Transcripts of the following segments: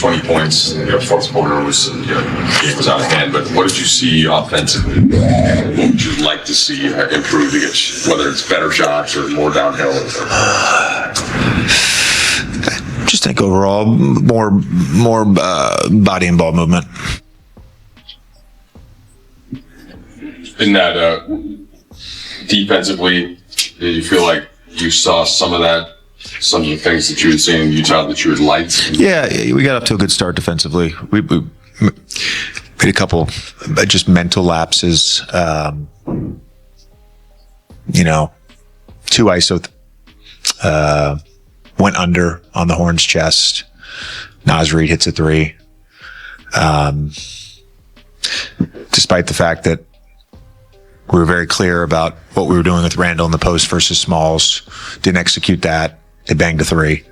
20 points. Fourth quarter was, game was out of hand. But what did you see offensively? What would you like to see improve to get, whether it's better shots or more downhill? Just think overall more body and ball movement. In that defensively, did you feel like you saw some of the things that you had seen in Utah that you had liked? Yeah, we got up to a good start defensively. We made a couple just mental lapses. Two ISO went under on the Horn's chest. Naz Reid hits a three. Despite the fact that we were very clear about what we were doing with Randall in the post versus Smalls. Didn't execute that. They banged a three.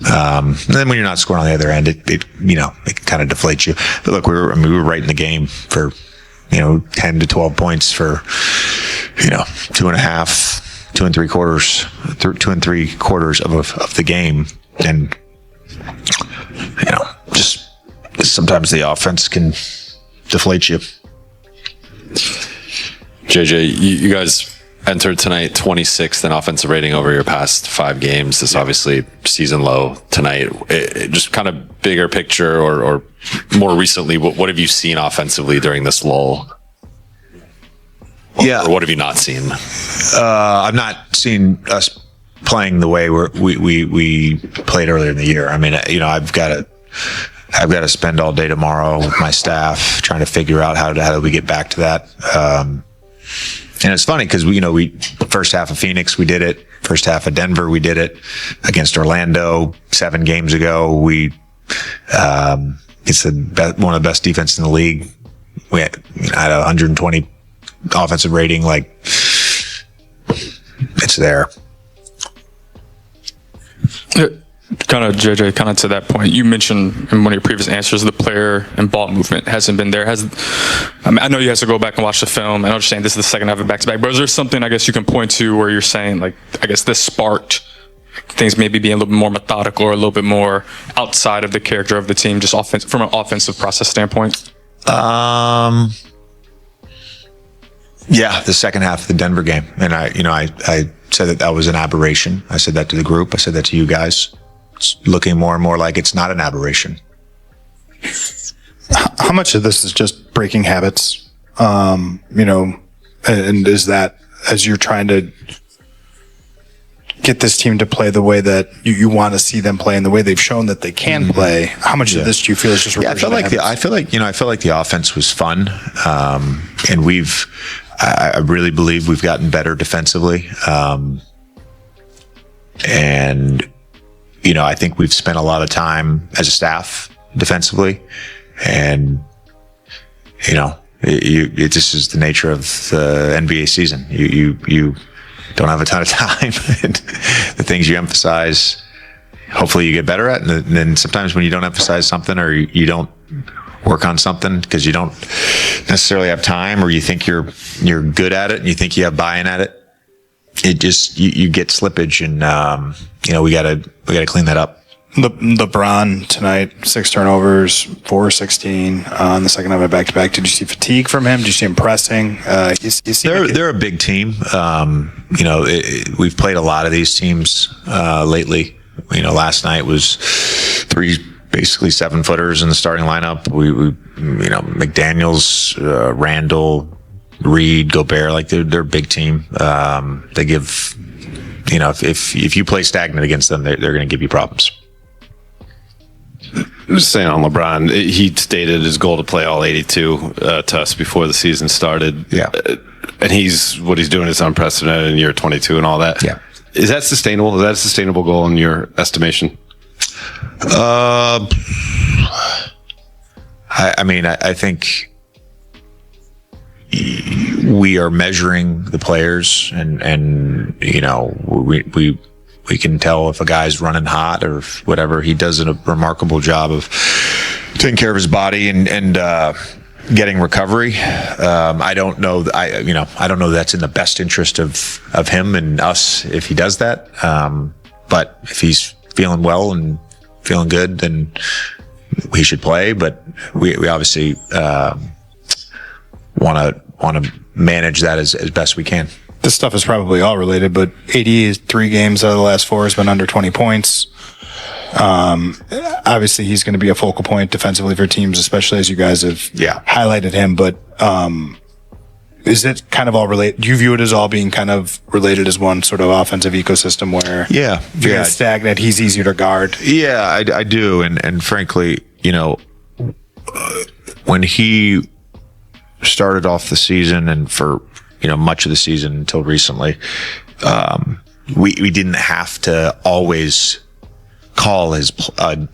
And then when you're not scoring on the other end, it kind of deflates you. But look, we were right in the game for, 10 to 12 points for, 2.5, 2 3 quarters of the game. And, just sometimes the offense can deflate you. JJ, you guys entered tonight 26th in offensive rating over your past 5 games. This obviously season low tonight. Just kind of bigger picture or more recently, what have you seen offensively during this lull? Yeah. Or what have you not seen? I've not seen us playing the way we played earlier in the year. I mean, I've got to spend all day tomorrow with my staff trying to figure out how do we get back to that. And it's funny because we first half of Phoenix we did it, first half of Denver we did it, against Orlando 7 games ago it's one of the best defenses in the league. We had 120 offensive rating. Like, it's there. Kind of, JJ, kind of to that point, you mentioned in one of your previous answers the player and ball movement hasn't been there. I know you guys to go back and watch the film. I understand this is the second half of back-to-back, but is there something, I guess, you can point to where you're saying, like, I guess this sparked things maybe being a little bit more methodical or a little bit more outside of the character of the team, just from an offensive process standpoint? Yeah, the second half of the Denver game. And I said that was an aberration. I said that to the group. I said that to you guys. It's looking more and more like it's not an aberration. How much of this is just breaking habits? And is that as you're trying to get this team to play the way that you want to see them play and the way they've shown that they can play, how much of this do you feel is just I feel like the offense was fun. And I really believe we've gotten better defensively. And I think we've spent a lot of time as a staff defensively, and this is the nature of the NBA season. You don't have a ton of time, and the things you emphasize, hopefully you get better at. And then sometimes when you don't emphasize something or you don't work on something because you don't necessarily have time, or you think you're good at it and you think you have buy-in at it, it just you get slippage, and we gotta clean that up. LeBron tonight, 6 turnovers, 4-16 on the second half of back-to-back. Did you see fatigue from him? Did you see him pressing? They're a big team. We've played a lot of these teams lately. Last night was 3 basically 7-footers in the starting lineup. We McDaniels, Randall, Reed, Gobert, like they're a big team. They give, if you play stagnant against them, they're going to give you problems. Just saying on LeBron, he stated his goal to play all 82 to us before the season started. Yeah. And what he's doing is unprecedented in year 22 and all that. Yeah. Is that sustainable? Is that a sustainable goal in your estimation? I think we are measuring the players, and we can tell if a guy's running hot or whatever. He does a remarkable job of taking care of his body and getting recovery. I don't know. I don't know that's in the best interest of him and us if he does that. But if he's feeling well and feeling good, then he should play, but we obviously want to manage that as best we can. This stuff is probably all related, but AD is 3 games out of the last 4 has been under 20 points. Obviously, he's going to be a focal point defensively for teams, especially as you guys have highlighted him. But is it kind of all related? Do you view it as all being kind of related as one sort of offensive ecosystem where if you're stagnant, he's easier to guard? Yeah, I do. And frankly, when he started off the season and for much of the season until recently, we didn't have to always call his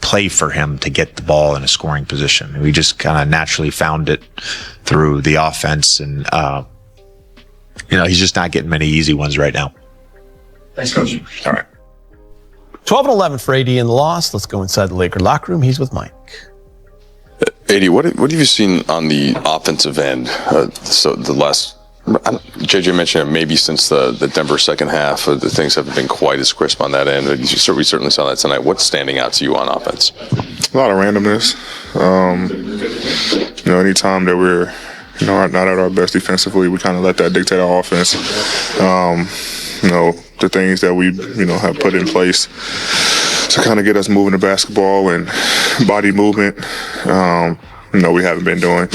play for him to get the ball in a scoring position. We just kind of naturally found it through the offense, and he's just not getting many easy ones right now. Thanks, Coach. All right. 12-11 for AD in the loss. Let's go inside the Laker locker room. He's with Mike. AD, what have you seen on the offensive end? So the last, JJ mentioned it, maybe since the Denver second half, the things haven't been quite as crisp on that end. We certainly saw that tonight. What's standing out to you on offense? A lot of randomness. Anytime that we're not at our best defensively, we kind of let that dictate our offense. The things that we have put in place to kind of get us moving the basketball and body movement, we haven't been doing.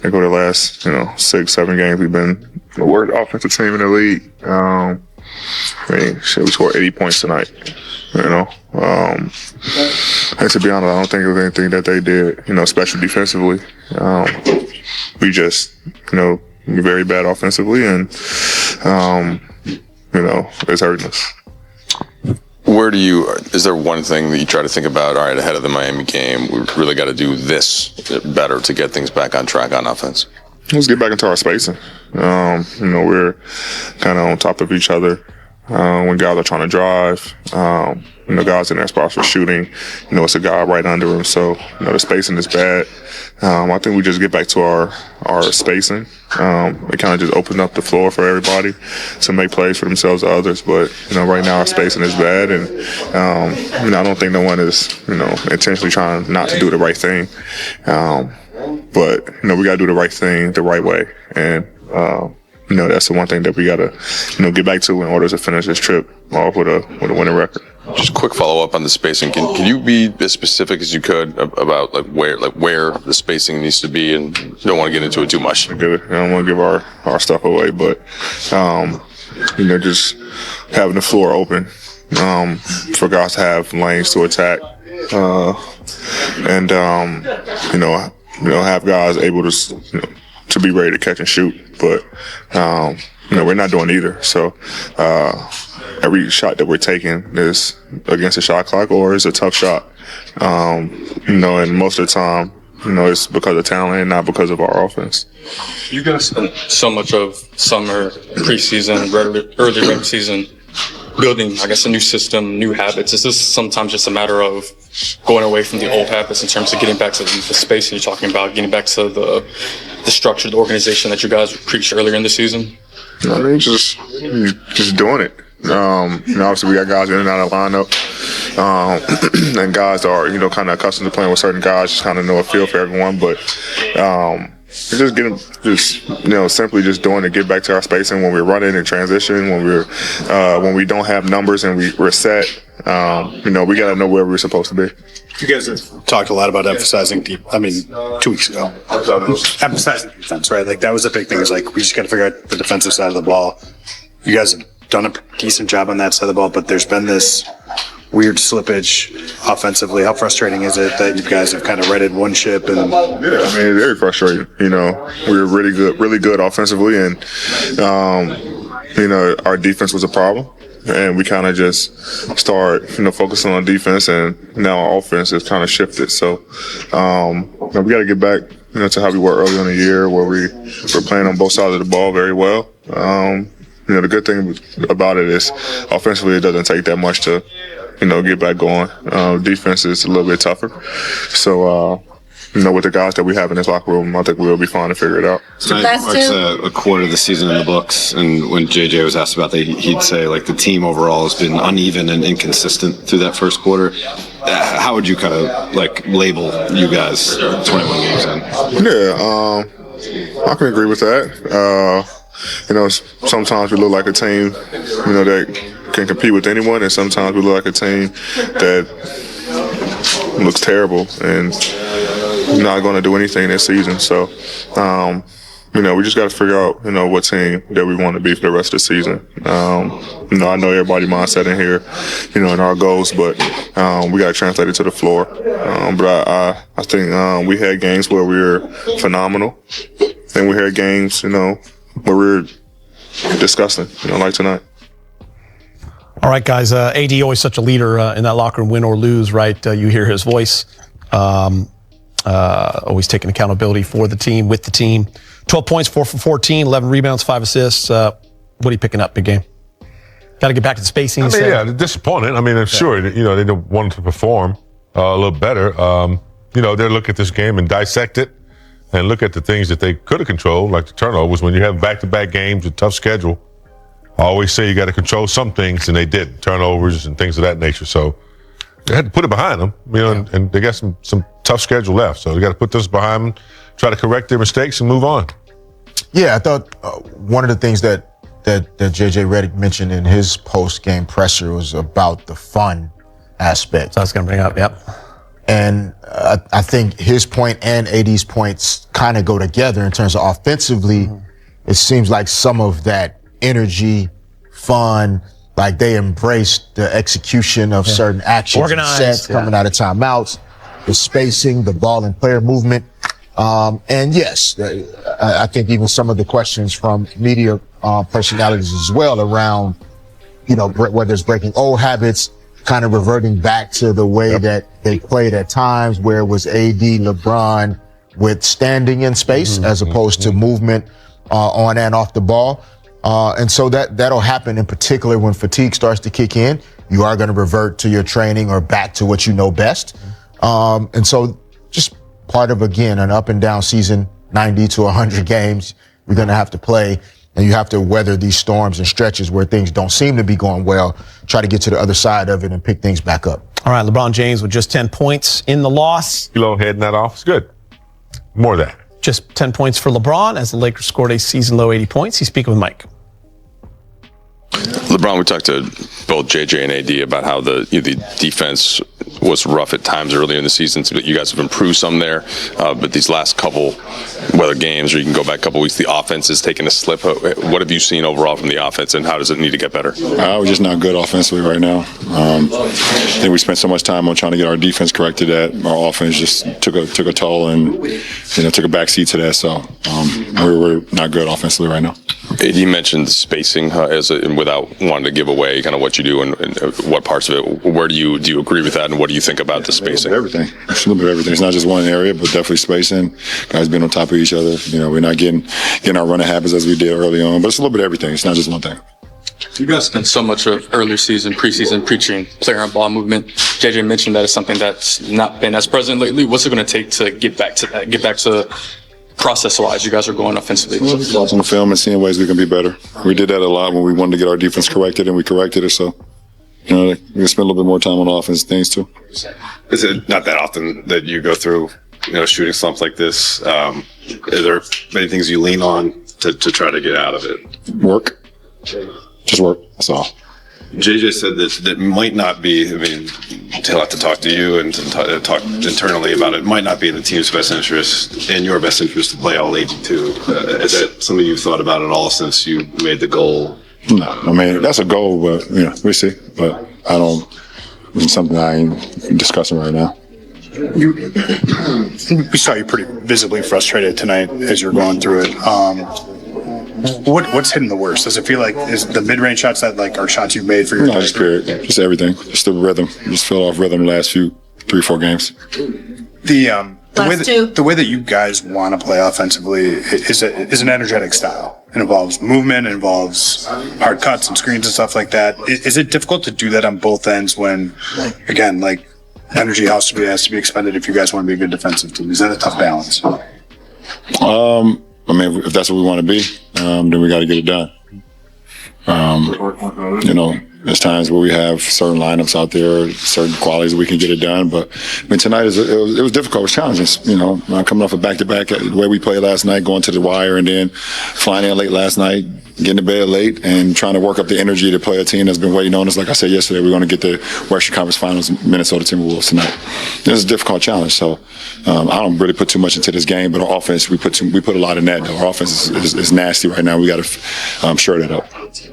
I go to the last 6-7 games, we've been the worst offensive team in the league. We scored 80 points tonight. And to be honest, I don't think it was anything that they did, special defensively. We just, we're very bad offensively, and it's hurting us. Is there one thing that you try to think about, all right, ahead of the Miami game, we really got to do this better to get things back on track on offense? Let's get back into our spacing. We're kind of on top of each other when guys are trying to drive. Guys in their spots for shooting. It's a guy right under him. So, the spacing is bad. I think we just get back to our spacing. It kind of just opens up the floor for everybody to make plays for themselves or others. But, right now our spacing is bad. And, I don't think no one is, intentionally trying not to do the right thing. But, we got to do the right thing the right way. And, that's the one thing that we got to, get back to in order to finish this trip off with a winning record. Just a quick follow-up on the spacing. Can you be as specific as you could about where the spacing needs to be, and you don't want to get into it too much? I don't want to give our stuff away, but just having the floor open for guys to have lanes to attack, and have guys able to be ready to catch and shoot, but we're not doing either. So every shot that we're taking is against the shot clock or is a tough shot. And most of the time, it's because of talent and not because of our offense. You guys spent so much of summer, preseason, early regular season building, I guess, a new system, new habits. Is this sometimes just a matter of going away from the old habits in terms of getting back to the spacing you're talking about, getting back to the structure, the organization that you guys preached earlier in the season? Just doing it. Obviously we got guys in and out of the lineup, and guys are kind of accustomed to playing with certain guys, just kind of know a feel for everyone. But simply just doing it, get back to our spacing when we're running in transition, when we don't have numbers and we're set. We got to know where we're supposed to be. You guys have talked a lot about emphasizing 2 weeks ago. Emphasizing defense, right? Like, that was the big thing, is we just got to figure out the defensive side of the ball. You guys have done a decent job on that side of the ball, but there's been this weird slippage offensively. How frustrating is it that you guys have kind of righted one ship? And it's very frustrating. We were really good offensively, and our defense was a problem. And we kind of just start, focusing on defense, and now our offense has kind of shifted. So, we got to get back, to how we were early in the year, where we were playing on both sides of the ball very well. The good thing about it is, offensively, it doesn't take that much to, get back going. Defense is a little bit tougher. So, with the guys that we have in this locker room, I think we'll be fine to figure it out. Tonight marks a quarter of the season in the books, and when JJ was asked about that, he'd say like the team overall has been uneven and inconsistent through that first quarter. How would you kind of like label you guys 21 games in? Yeah, I can agree with that. Sometimes we look like a team, that can compete with anyone, and sometimes we look like a team that looks terrible and not going to do anything this season. So, we just got to figure out, what team that we want to be for the rest of the season. I know everybody's mindset in here, in our goals, but we got to translate it to the floor. But I think we had games where we were phenomenal, and we had games, where we were disgusting, like tonight. All right, guys. AD always such a leader in that locker room, win or lose, right? You hear his voice. Always taking accountability for the team, with the team. 12 points, 4 for 14, 11 rebounds, 5 assists. What are you picking up, big game? Got to get back to the spacing. They're disappointed. Sure, they don't want to perform a little better. They'll look at this game and dissect it and look at the things that they could have controlled, like the turnovers. When you have back-to-back games, a tough schedule, I always say you got to control some things, and they did, turnovers and things of that nature. So they had to put it behind them, and they got some tough schedule left. So they got to put this behind them, try to correct their mistakes, and move on. Yeah, I thought one of the things that JJ Redick mentioned in his post-game presser was about the fun aspect. So I was going to bring up, yep. And I think his point and AD's points kind of go together in terms of offensively. It seems like some of that energy, fun, like they embraced the execution of certain actions, organized, sets coming out of timeouts, the spacing, the ball and player movement. And yes, I think even some of the questions from media personalities as well around, whether it's breaking old habits, kind of reverting back to the way that they played at times, where it was AD, LeBron with standing in space as opposed to movement on and off the ball. And so that'll happen in particular when fatigue starts to kick in. You are going to revert to your training or back to what you know best. And so just part of, again, an up and down season, 90 to 100 games, you're going to have to play, and you have to weather these storms and stretches where things don't seem to be going well, try to get to the other side of it and pick things back up. All right, LeBron James with just 10 points in the loss. Heading that off. It's good. More of that. Just 10 points for LeBron as the Lakers scored a season-low 80 points. He's speaking with Mike. LeBron, we talked to both JJ and AD about how the defense was rough at times earlier in the season. So you guys have improved some there, but these last couple, whether games or you can go back a couple weeks, the offense is taking a slip. What have you seen overall from the offense, and how does it need to get better? We're just not good offensively right now. I think we spent so much time on trying to get our defense corrected that our offense just took a toll and took a backseat to that. So we're not good offensively right now. AD mentioned spacing without wanting to give away kind of what you do and what parts of it. Where do you agree with that, and what do you think about the spacing? Everything. It's a little bit of everything. It's not just one area, but definitely spacing. Guys being on top of each other. We're not getting our running habits as we did early on, but it's a little bit of everything. It's not just one thing. You guys spent so much of earlier season, preseason preaching player and ball movement. JJ mentioned that it's something that's not been as present lately. What's it going to take to get back to that? Get back to process-wise, you guys are going offensively. Watching the film and seeing ways we can be better. We did that a lot when we wanted to get our defense corrected, and we corrected it. So, we can spend a little bit more time on offense things too. Is it not that often that you go through, shooting slumps like this? Are there many things you lean on to try to get out of it? Work. Just work. That's all. JJ said that might not be, he'll have to talk to you and to talk internally about it. Might not be in the team's best interest, in your best interest, to play all 82. Is that something you've thought about at all since you made the goal? No, that's a goal, but, we see. But it's something I ain't discussing right now. We saw you pretty visibly frustrated tonight as you're going through it. What's hitting the worst? Does it feel like is the mid-range shots that are shots you've made for your just period, just everything, just the rhythm, just fell off rhythm the last 3-4 games. The way that you guys want to play offensively is an energetic style. It involves movement, it involves hard cuts and screens and stuff like that. Is it difficult to do that on both ends when, again, energy has to be expended if you guys want to be a good defensive team? Is that a tough balance? I mean, if that's what we want to be, then we got to get it done. You know, there's times where we have certain lineups out there, certain qualities we can get it done. But I mean, tonight it was difficult. It was challenging. You know, coming off a back-to-back, the way we played last night, going to the wire, and then flying in late last night, getting to bed late, and trying to work up the energy to play a team that's been waiting on us. Like I said yesterday, we're going to get the Western Conference Finals, Minnesota Timberwolves tonight. This is a difficult challenge. So I don't really put too much into this game, but our offense, we put a lot in that. Though. Our offense is nasty right now. We got to shore that up.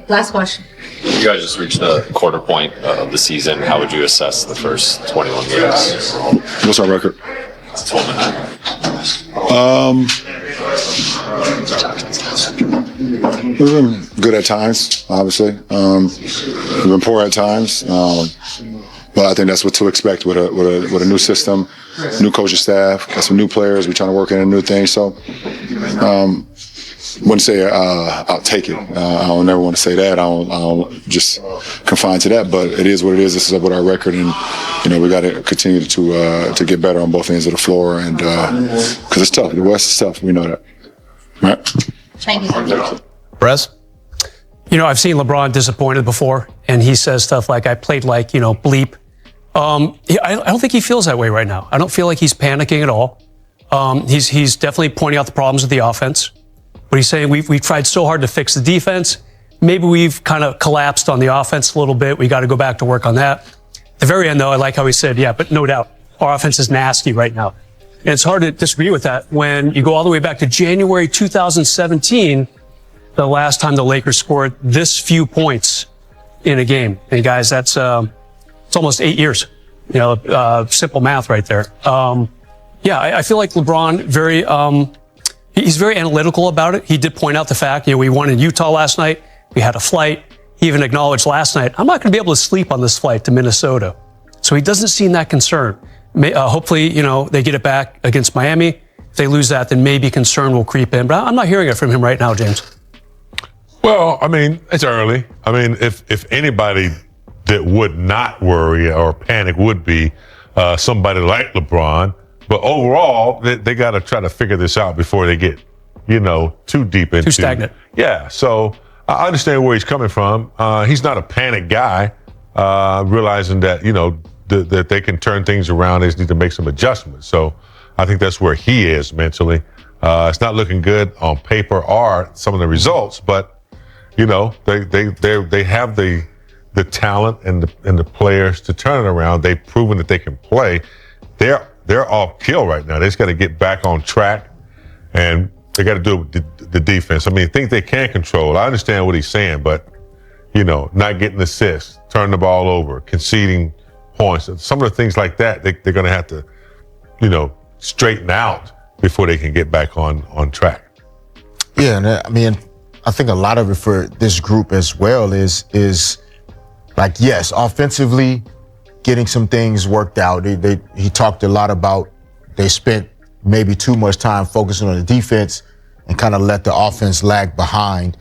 Last question. You guys just reached the quarter point of the season. How would you assess the first 21 games? What's our record? It's 12-9. We've been good at times, obviously. We've been poor at times. But I think that's what to expect with a new system, new coaching staff, got some new players. We're trying to work in a new thing. So wouldn't say I'll take it. I don't never want to say that. I don't just confine to that. But it is what it is. This is what our record, and you know we got to continue to get better on both ends of the floor, and because it's tough. The West is tough. We know that. Right? Thank you. Brez? You know, I've seen LeBron disappointed before, and he says stuff like, I played like, you know, bleep. I don't think he feels that way right now. I don't feel like he's panicking at all. He's definitely pointing out the problems with the offense. But he's saying we've tried so hard to fix the defense. Maybe we've kind of collapsed on the offense a little bit. We got to go back to work on that. At the very end, though, I like how he said, yeah, but no doubt, our offense is nasty right now. And it's hard to disagree with that when you go all the way back to January 2017, the last time the Lakers scored this few points in a game. And guys, that's it's almost 8 years. You know, simple math right there. Yeah, I feel like LeBron he's very analytical about it. He did point out the fact, you know, we won in Utah last night. We had a flight. He even acknowledged last night, I'm not going to be able to sleep on this flight to Minnesota. So he doesn't seem that concerned. Hopefully, you know, they get it back against Miami. If they lose that, then maybe concern will creep in. But I'm not hearing it from him right now, James. Well, I mean, it's early. I mean, if anybody that would not worry or panic would be somebody like LeBron. But overall, they got to try to figure this out before they get, you know, too deep into. Too stagnant. Yeah. So I understand where he's coming from. He's not a panic guy, realizing that, you know, that they can turn things around. They just need to make some adjustments. So I think that's where he is mentally. It's not looking good on paper or some of the results, but, you know, they have the talent and the players to turn it around. They've proven that they can play. They're off kill right now. They just got to get back on track, and they got to do it with the defense. I mean, things they can control. I understand what he's saying, but, you know, not getting assists, turning the ball over, conceding points, some of the things like that, they're going to have to, you know, straighten out before they can get back on track. Yeah, and I mean, I think a lot of it for this group as well is like, yes, offensively, getting some things worked out. He talked a lot about they spent maybe too much time focusing on the defense and kind of let the offense lag behind.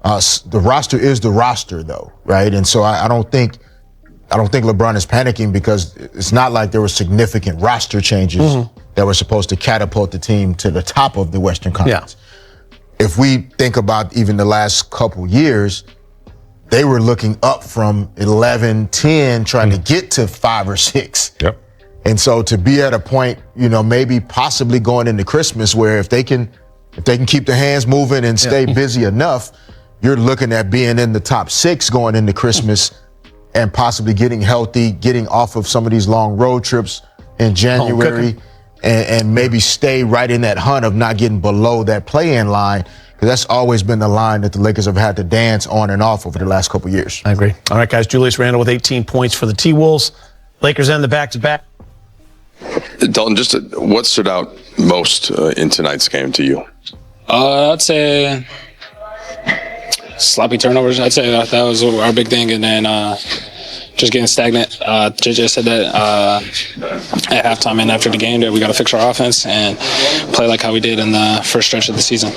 The roster is the roster, though, right? And so I don't think LeBron is panicking because it's not like there were significant roster changes that were supposed to catapult the team to the top of the Western Conference. Yeah. If we think about even the last couple years, they were looking up from 11, 10, trying to get to 5 or 6. Yep. And so to be at a point, you know, maybe possibly going into Christmas where if they can keep the hands moving and stay busy enough, you're looking at being in the top 6 going into Christmas and possibly getting healthy, getting off of some of these long road trips in January and maybe stay right in that hunt of not getting below that play-in line. Because that's always been the line that the Lakers have had to dance on and off over the last couple of years. I agree. All right, guys. Julius Randle with 18 points for the T-Wolves. Lakers end the back-to-back. Dalton, just what stood out most in tonight's game to you? I'd say sloppy turnovers. I'd say that was our big thing. And then just getting stagnant. JJ said that at halftime and after the game that we got to fix our offense and play like how we did in the first stretch of the season.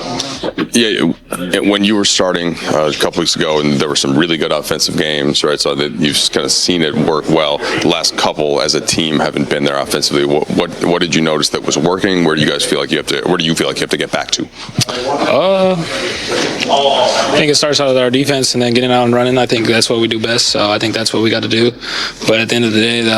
Yeah, when you were starting a couple weeks ago, and there were some really good offensive games, right? So that you've kind of seen it work well. The last couple, as a team, haven't been there offensively. What did you notice that was working? Where do you guys feel like you have to? Where do you feel like you have to get back to? I think it starts out with our defense and then getting out and running. I think that's what we do best. So I think that's what we got to do. But at the end of the day,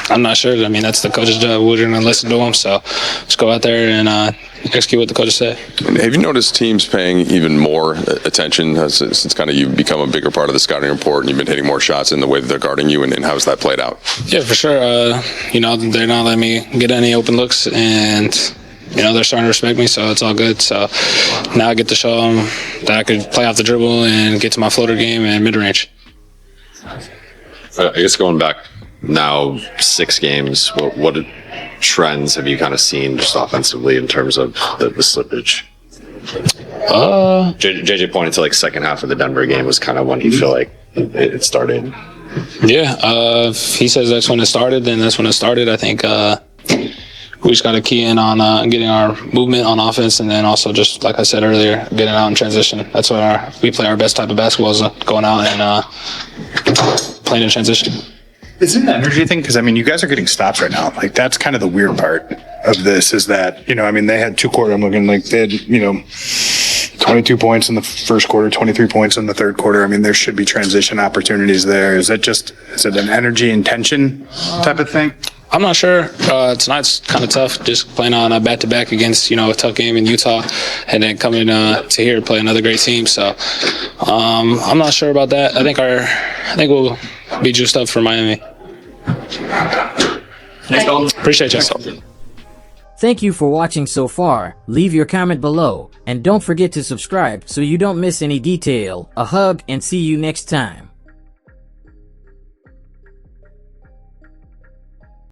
I'm not sure. I mean, that's the coach's job. We're going to listen to him. So just go out there and execute what the coaches say. Have you noticed teams paying even more attention since kind of you've become a bigger part of the scouting report and you've been hitting more shots in the way that they're guarding you, and how's that played out? Yeah, for sure. They're not letting me get any open looks, and they're starting to respect me, so it's all good. So now I get to show them that I could play off the dribble and get to my floater game and mid-range. I guess going back now 6 games, what trends have you kind of seen just offensively in terms of the slippage? JJ pointed to second half of the Denver game was kind of when he feel like it started. Yeah, if he says that's when it started, then that's when it started. I think we just got to key in on getting our movement on offense, and then also just like I said earlier, getting out in transition. That's what we play our best type of basketball, is going out and playing in transition. Is it an energy thing? Because, you guys are getting stops right now. That's kind of the weird part of this is that, they had 2 quarters. I'm looking they had, 22 points in the first quarter, 23 points in the third quarter. There should be transition opportunities there. Is it an energy and tension type of thing? I'm not sure. Tonight's kind of tough, just playing on a back-to-back against, a tough game in Utah, and then coming to here play another great team. So I'm not sure about that. I think we'll be juiced up for Miami. Appreciate you. Thank you for watching so far. Leave your comment below, and don't forget to subscribe so you don't miss any detail. A hug, and see you next time.